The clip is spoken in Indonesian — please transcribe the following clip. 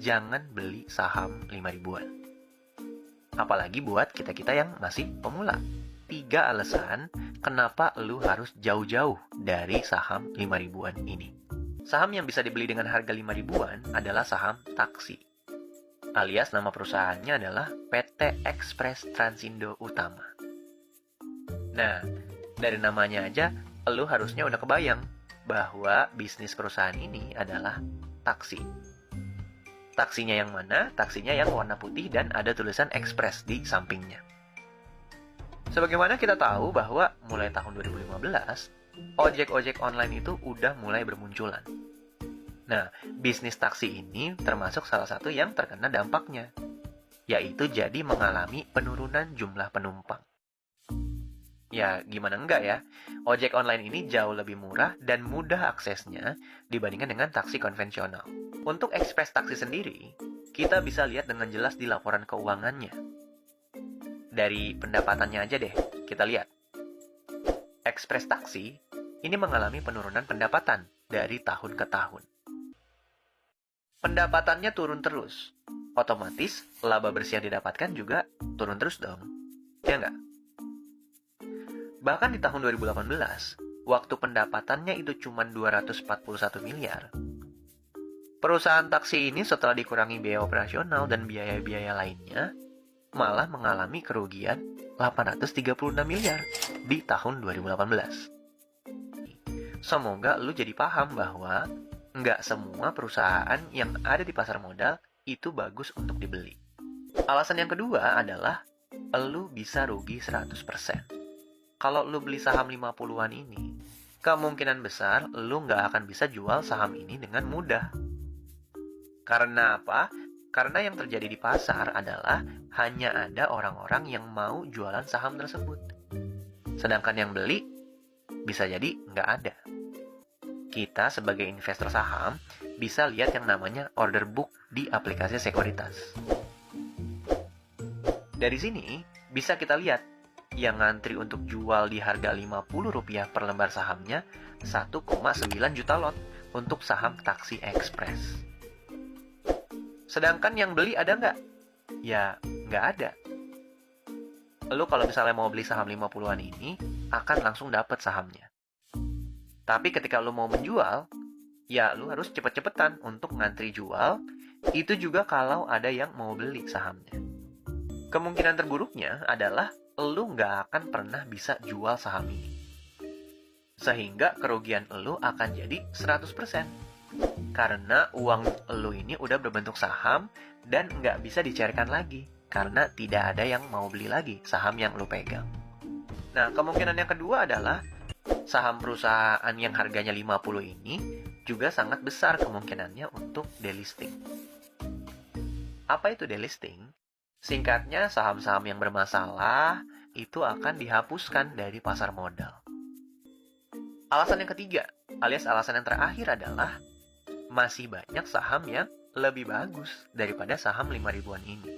jangan beli saham 5 ribuan. Apalagi buat kita-kita yang masih pemula. 3 alasan kenapa lu harus jauh-jauh dari saham 5 ribuan ini. Saham yang bisa dibeli dengan harga 5 ribuan adalah saham taksi. Alias nama perusahaannya adalah PT Express Transindo Utama. Nah, dari namanya aja, lu harusnya udah kebayang bahwa bisnis perusahaan ini adalah taksi. Taksinya yang mana? Taksinya yang warna putih dan ada tulisan Express di sampingnya. Sebagaimana kita tahu bahwa mulai tahun 2015, ojek-ojek online itu udah mulai bermunculan. Nah, bisnis taksi ini termasuk salah satu yang terkena dampaknya, yaitu jadi mengalami penurunan jumlah penumpang. Ya, gimana enggak ya? Ojek online ini jauh lebih murah dan mudah aksesnya dibandingkan dengan taksi konvensional. Untuk Express Taksi sendiri, kita bisa lihat dengan jelas di laporan keuangannya. Dari pendapatannya aja deh, kita lihat. Express Taksi ini mengalami penurunan pendapatan dari tahun ke tahun. Pendapatannya turun terus. Otomatis, laba bersih yang didapatkan juga turun terus dong. Ya nggak? Bahkan di tahun 2018, waktu pendapatannya itu cuma 241 miliar. Perusahaan taksi ini setelah dikurangi biaya operasional dan biaya-biaya lainnya, malah mengalami kerugian 836 miliar di tahun 2018. Semoga lu jadi paham bahwa nggak semua perusahaan yang ada di pasar modal itu bagus untuk dibeli. Alasan yang kedua adalah lu bisa rugi 100%. Kalau lu beli saham 50-an ini, kemungkinan besar lu nggak akan bisa jual saham ini dengan mudah. Karena apa? Karena yang terjadi di pasar adalah hanya ada orang-orang yang mau jualan saham tersebut. Sedangkan yang beli bisa jadi nggak ada. Kita sebagai investor saham bisa lihat yang namanya order book di aplikasi sekuritas. Dari sini bisa kita lihat yang ngantri untuk jual di harga Rp50 per lembar sahamnya 1,9 juta lot untuk saham Taksi Express. Sedangkan yang beli ada nggak? Ya, nggak ada. Lu kalau misalnya mau beli saham 50-an ini, akan langsung dapat sahamnya. Tapi ketika lu mau menjual, ya lu harus cepet-cepetan untuk ngantri jual, itu juga kalau ada yang mau beli sahamnya. Kemungkinan terburuknya adalah lu nggak akan pernah bisa jual saham ini. Sehingga kerugian lu akan jadi 100%. Karena uang lu ini udah berbentuk saham dan nggak bisa dicairkan lagi. Karena tidak ada yang mau beli lagi saham yang lu pegang. Nah, kemungkinan yang kedua adalah saham perusahaan yang harganya 50 ini juga sangat besar kemungkinannya untuk delisting. Apa itu delisting? Singkatnya, saham-saham yang bermasalah itu akan dihapuskan dari pasar modal. Alasan yang ketiga, alias alasan yang terakhir adalah masih banyak saham yang lebih bagus daripada saham 5 ribuan ini.